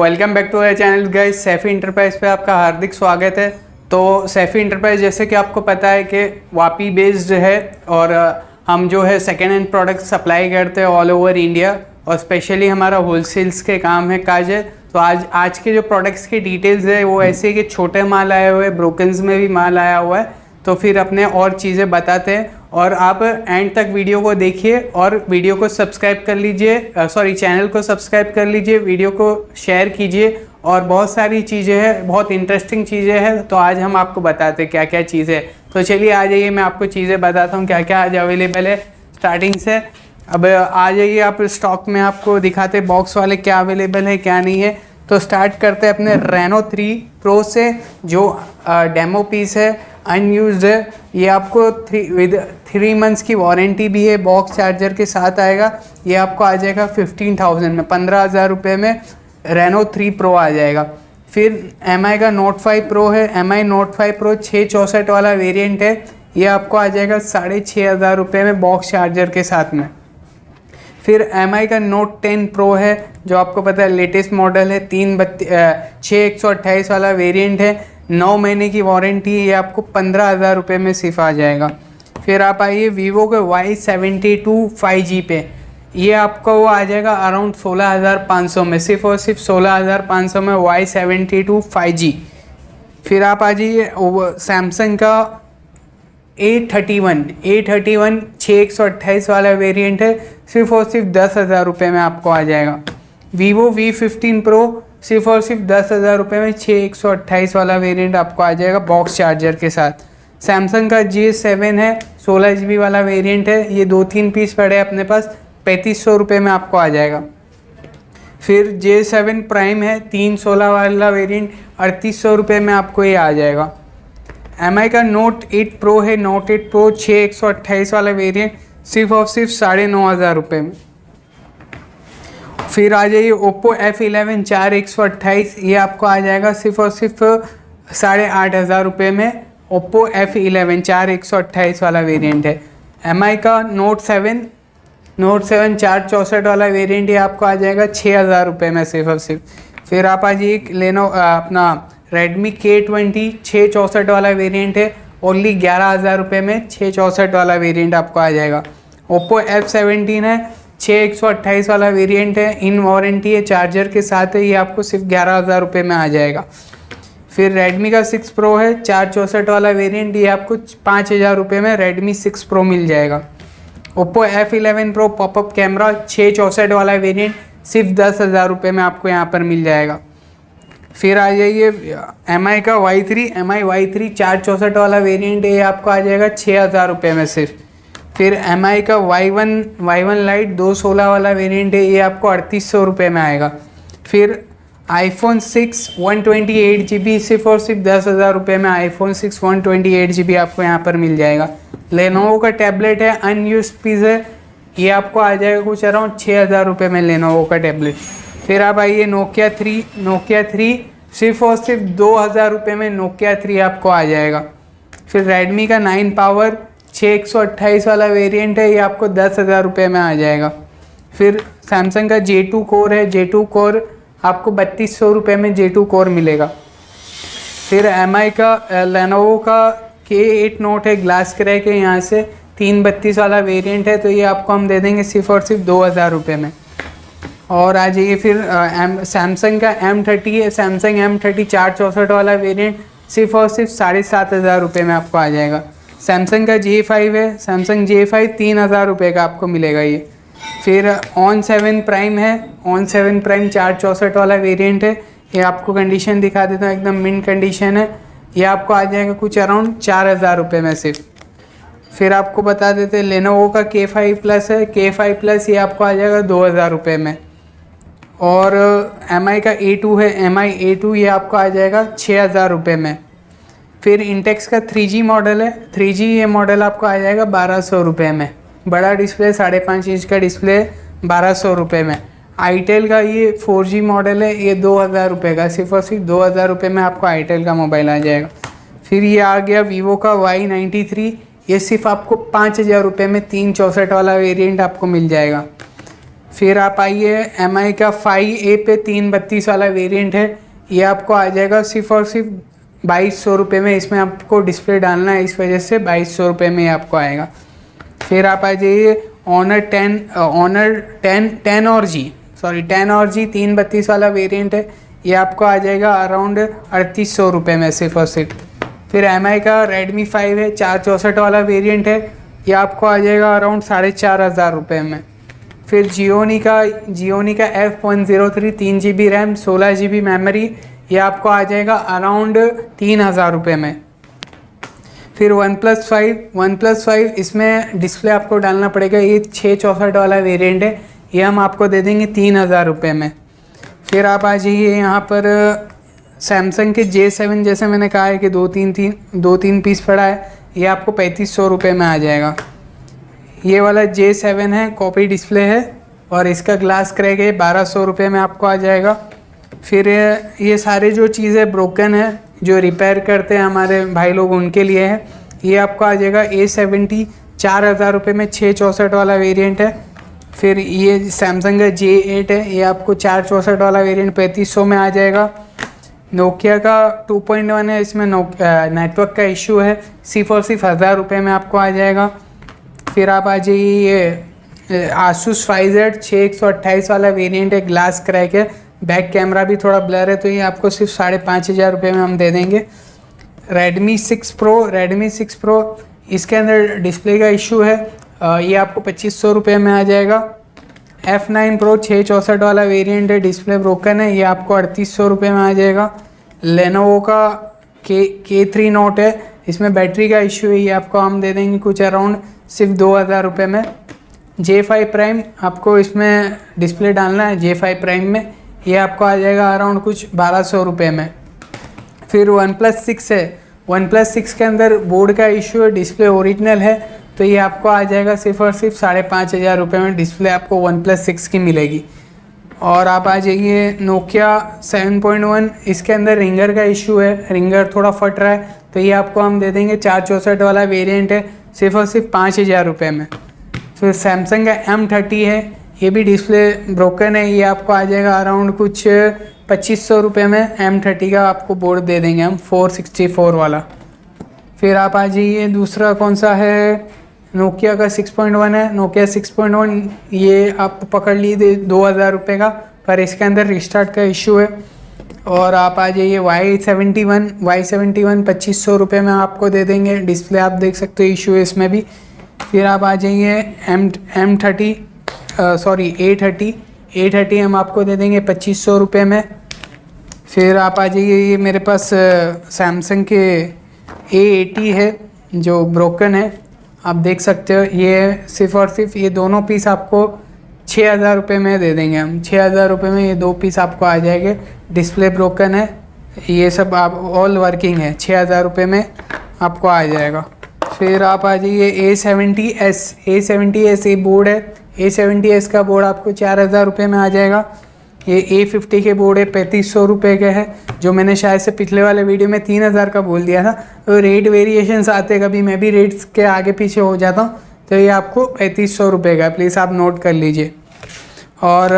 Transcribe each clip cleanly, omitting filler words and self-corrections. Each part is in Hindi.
Welcome back to our channel guys. Saifi enterprise पे आपका हार्दिक स्वागत है। तो सैफी इंटरप्राइज जैसे कि आपको पता है कि वापी बेस्ड है और हम जो है सेकेंड हैंड प्रोडक्ट सप्लाई करते हैं ऑल ओवर इंडिया और स्पेशली हमारा होलसेल्स के काम है काज है। तो आज के जो प्रोडक्ट्स के डिटेल्स है वो ऐसे है कि छोटे माल आए हुए हैं, ब्रोकन्स में भी माल आया हुआ है। तो फिर अपने और चीज़ें बताते हैं और आप एंड तक वीडियो को देखिए और वीडियो को सब्सक्राइब कर लीजिए, चैनल को सब्सक्राइब कर लीजिए, वीडियो को शेयर कीजिए और बहुत सारी चीज़ें हैं, बहुत इंटरेस्टिंग चीज़ें हैं। तो आज हम आपको बताते हैं क्या क्या चीज़ें है। तो चलिए आ जाइए, मैं आपको चीज़ें बताता हूँ क्या क्या आज अवेलेबल है स्टार्टिंग से। अब आ जाइए आप स्टॉक में, आपको दिखाते बॉक्स वाले क्या अवेलेबल है क्या नहीं है। तो स्टार्ट करते हैं अपने रेनो 3 प्रो से, जो डेमो पीस है, अनयूज्ड है। ये आपको 3 मंथ्स की वारंटी भी है, बॉक्स चार्जर के साथ आएगा। ये आपको आ जाएगा 15,000 में, 15,000 रुपये में रेनो 3 प्रो आ जाएगा। फिर MI का नोट 5 प्रो है, MI नोट 5 प्रो 664 वाला वेरिएंट है। ये आपको आ जाएगा 6,500 रुपये में बॉक्स चार्जर के साथ में। फिर MI का नोट 10 प्रो है, जो आपको पता है लेटेस्ट मॉडल है, 6/128 वाला वेरिएंट है, 9 महीने की वारंटी है। ये आपको 15,000 रुपये में सिर्फ आ जाएगा। फिर आप आइए वीवो के Y72 5G पे, ये आपको वो आ जाएगा अराउंड 16,500 में, सिर्फ और सिर्फ 16,500 में Y72 5G। फिर आप आ जाइए सैमसंग का A31 6/128 वाला वेरिएंट है, सिर्फ और सिर्फ 10,000 रुपये में आपको आ जाएगा। वीवो V15 प्रो सिर्फ और सिर्फ 10,000 रुपये में 6/128 वाला वेरिएंट आपको आ जाएगा बॉक्स चार्जर के साथ। सैमसंग का J7 है, 16 GB वाला वेरिएंट है। ये 2-3 पीस पड़े अपने पास, 3,500 रुपये में आपको आ जाएगा। फिर J7 प्राइम है, 3/16 वाला वेरिएंट, 3,800 रुपये में आपको ये आ जाएगा। MI का नोट 8 प्रो है, नोट 8 प्रो 6/128 वाला वेरिएंट, सिर्फ और सिर्फ 9,500 रुपये में। फिर आ जाइए ओप्पो F11 4/128, ये आपको आ जाएगा सिर्फ और सिर्फ 8,500 रुपये में। ओप्पो F11 4/128 वाला वेरिएंट है। MI का नोट 7 4/64 वाला वेरिएंट, ये आपको आ जाएगा 6,000 रुपये में सिर्फ और सिर्फ। फिर आप आ जाइए लेनो अपना रेडमी K20 6/64 वाला वेरिएंट है, ओनली 11,000 रुपये में 6/64 वाला वेरिएंट आपको आ जाएगा। ओप्पो F17 है, 6/128 वाला वेरिएंट है, इन वारंटी है, चार्जर के साथ है। ये आपको सिर्फ 11,000 रुपये में आ जाएगा। फिर रेडमी का 6 प्रो है, 4/64 वाला वेरिएंट, ये आपको 5,000 रुपये में रेडमी 6 प्रो मिल जाएगा। Oppo F11 pro popup camera 6/64 वाला वेरिएंट, सिर्फ 10,000 रुपये में आपको यहाँ पर मिल जाएगा। फिर आ जाइए MI का MI Y3 4/64 वाला वेरिएंट है, ये आपको आ जाएगा 6,000 रुपये में सिर्फ। फिर MI का Y1 लाइट 2/16 वाला वेरिएंट है, ये आपको 3,800 रुपये में आएगा। फिर iPhone 6 128 GB, सिर्फ और सिर्फ 10,000 रुपये में iPhone 6 128 GB आपको यहाँ पर मिल जाएगा। लेनोवो का टैबलेट है, अनयूज्ड पीस है, ये आपको आ जाएगा कुछ अराउंड 6,000 रुपये में लेनोवो का टैबलेट। फिर आप आइए नोकिया 3 सिर्फ और सिर्फ 2,000 रुपये में नोकिया 3 आपको आ जाएगा। फिर रेडमी का 9 पावर 6/128 वाला वेरिएंट है, ये आपको 10,000 रुपये में आ जाएगा। फिर सैमसंग का J2 कोर है, J2 कोर आपको 3,200 रुपये में J2 कोर मिलेगा। फिर MI का लेनोवो का K8 नोट है, ग्लास क्रैक है, यहाँ से 332 वाला वेरिएंट है, तो ये आपको हम दे देंगे सिर्फ और सिर्फ 2,000 रुपये में। और आ जाइए फिर सैमसंग का M30 है, सैमसंग M30 4/64 वाला वेरिएंट, सिर्फ और सिर्फ 7,500 रुपये में आपको आ जाएगा। सैमसंग का J5 है, सैमसंग J5 3,000 रुपये का आपको मिलेगा ये। फिर ON 7 प्राइम है, ON 7 प्राइम 4/64 वाला वेरिएंट है, ये आपको कंडीशन दिखा देता हूँ, एकदम मिंट कंडीशन है, ये आपको आ जाएगा कुछ अराउंड 4,000 रुपये में सिर्फ। फिर आपको बता देते हैं लेनोवो का K5 प्लस है, K5 प्लस ये आपको आ जाएगा 2,000 रुपये में। और MI का A2 है, MI A2 ये आपको आ जाएगा 6,000 रुपये में। फिर इंटेक्स का 3G मॉडल है, 3G ये मॉडल आपको आ जाएगा 1,200 रुपये में, बड़ा डिस्प्ले 5.5 इंच का डिस्प्ले 1,200 रुपये में। आईटेल का ये 4G मॉडल है, ये 2,000 रुपये का, सिर्फ और सिर्फ 2,000 रुपये में आपको आईटेल का मोबाइल आ जाएगा। फिर ये आ गया वीवो का Y93, ये सिर्फ आपको 5,000 रुपये में 3/64 वाला वेरिएंट आपको मिल जाएगा। फिर आप आइए MI का 5A पे 332 वाला वेरिएंट है, ये आपको आ जाएगा सिर्फ और सिर्फ 2200 रुपये में। इसमें आपको डिस्प्ले डालना है, इस वजह से 2200 रुपये में आपको आएगा। फिर आप आ जाइए ऑनर 10 और जी 332 वाला वेरिएंट है, ये आपको आ जाएगा अराउंड 3800 रुपये में सिर्फ और सिर्फ। फिर MI का Redmi 5 है 464 वाला वेरिएंट है, ये आपको आ जाएगा अराउंड 4500 रुपये में। फिर जियोनी का F103 3GB RAM 16GB memory, ये आपको आ जाएगा अराउंड 3000 रुपये में। फिर वन प्लस फाइव इसमें डिस्प्ले आपको डालना पड़ेगा, ये 664 वाला वेरिएंट है, ये हम आपको दे देंगे 3000 रुपये में। फिर आप आ जाइए यहाँ पर सैमसंग के J7, जैसे मैंने कहा है कि दो तीन पीस पड़ा है, ये आपको 3500 रुपये में आ जाएगा। ये वाला J7 है, कॉपी डिस्प्ले है और इसका ग्लास क्रैक है, 1200 रुपये में आपको आ जाएगा। फिर ये सारे जो चीज़ें ब्रोकन है, जो रिपेयर करते हैं हमारे भाई लोग, उनके लिए है, ये आपको आ जाएगा A70 4000 रुपये में, 664 वाला वेरिएंट है। फिर ये सैमसंग का J8 है, ये आपको 464 वाला वेरिएंट 3500 में आ जाएगा। नोकिया का 2.1 है, इसमें नेटवर्क का इशू है, सिर्फ और सिर्फ 1000 रुपये में आपको आ जाएगा। फिर आप आ जाइए Asus 5Z 6128 वाला वेरिएंट है, ग्लास क्रैक है, बैक कैमरा भी थोड़ा ब्लर है, तो ये आपको सिर्फ 5500 रुपये में हम दे देंगे। Redmi 6 Pro इसके अंदर डिस्प्ले का इशू है, ये आपको 2500 रुपये में आ जाएगा। F9 Pro 664 वाला वेरिएंट है, डिस्प्ले ब्रोकन है, ये आपको 3800 रुपये में आ जाएगा। Lenovo का K3 Note है, इसमें बैटरी का इशू है, ये आपको हम दे देंगे कुछ अराउंड सिर्फ 2000 रुपये में। J5 Prime आपको इसमें डिस्प्ले डालना है, J5 Prime में, ये आपको आ जाएगा अराउंड कुछ 1200 रुपये में। फिर OnePlus 6 है, OnePlus 6 के अंदर बोर्ड का इशू है, डिस्प्ले ओरिजिनल है, तो ये आपको आ जाएगा सिर्फ और सिर्फ 5500 रुपये में, डिस्प्ले आपको OnePlus 6 की मिलेगी। और आप आ जाइए Nokia 7.1, इसके अंदर रिंगर का इशू है, रिंगर थोड़ा फट रहा है, तो ये आपको हम दे देंगे 464 वाला वेरिएंट है, सिर्फ और सिर्फ 5000 रुपये में। फिर सैमसंग का M30 है, ये भी डिस्प्ले ब्रोकन है, ये आपको आ जाएगा अराउंड कुछ 2500 रुपये में। M30 का आपको बोर्ड दे देंगे हम 464 वाला। फिर आप आ जाइए दूसरा कौन सा है, नोकिया का 6.1 है, नोकिया 6.1 ये आप पकड़ लीजिए 2000 रुपये का, पर इसके अंदर रिस्टार्ट का इशू है। और आप आ जाइए Y71 2500 रुपये में आपको दे देंगे, डिस्प्ले आप देख सकते हो इशू है इसमें भी। फिर आप आ जाइए A30 हम आपको दे देंगे 2500 रुपये में। फिर आप आ जाइए, ये मेरे पास सैमसंग के A80 है जो ब्रोकन है, आप देख सकते हो, ये सिर्फ और सिर्फ ये दोनों पीस आपको 6000 रुपये में दे देंगे हम। 6000 रुपये में ये दो पीस आपको आ जाएंगे, डिस्प्ले ब्रोकन है, ये सब आप ऑल वर्किंग है, 6000 रुपये में आपको आ जाएगा। फिर आप आ जाइए A70s ये बोर्ड है, A70s का बोर्ड आपको 4000 रुपये में आ जाएगा। ये A50 के बोर्ड है, 3500 रुपये के है, जो मैंने शायद से पिछले वाले वीडियो में 3000 का बोल दिया था, तो रेट वेरिएशंस आते, कभी मैं भी रेट्स के आगे पीछे हो जाता हूँ, तो ये आपको 3500 रुपये का, प्लीज़ आप नोट कर लीजिए। और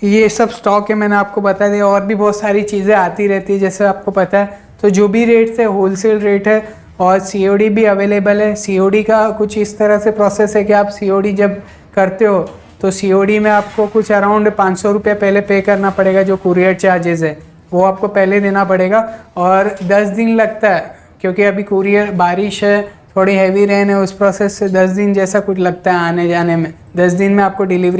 ये सब स्टॉक है, मैंने आपको बता दिया, और भी बहुत सारी चीज़ें आती रहती है जैसे आपको पता है। तो जो भी रेट्स है होलसेल रेट है, और COD भी अवेलेबल है। COD का कुछ इस तरह से प्रोसेस है कि आप COD जब करते हो तो COD में आपको कुछ अराउंड 500 रुपये पहले पे करना पड़ेगा, जो कुरियर चार्जेस है वो आपको पहले देना पड़ेगा, और 10 दिन लगता है, क्योंकि अभी कुरियर बारिश है, थोड़ी हैवी रेन है, उस प्रोसेस से 10 दिन जैसा कुछ लगता है आने जाने में। 10 दिन में आपको डिलीवरी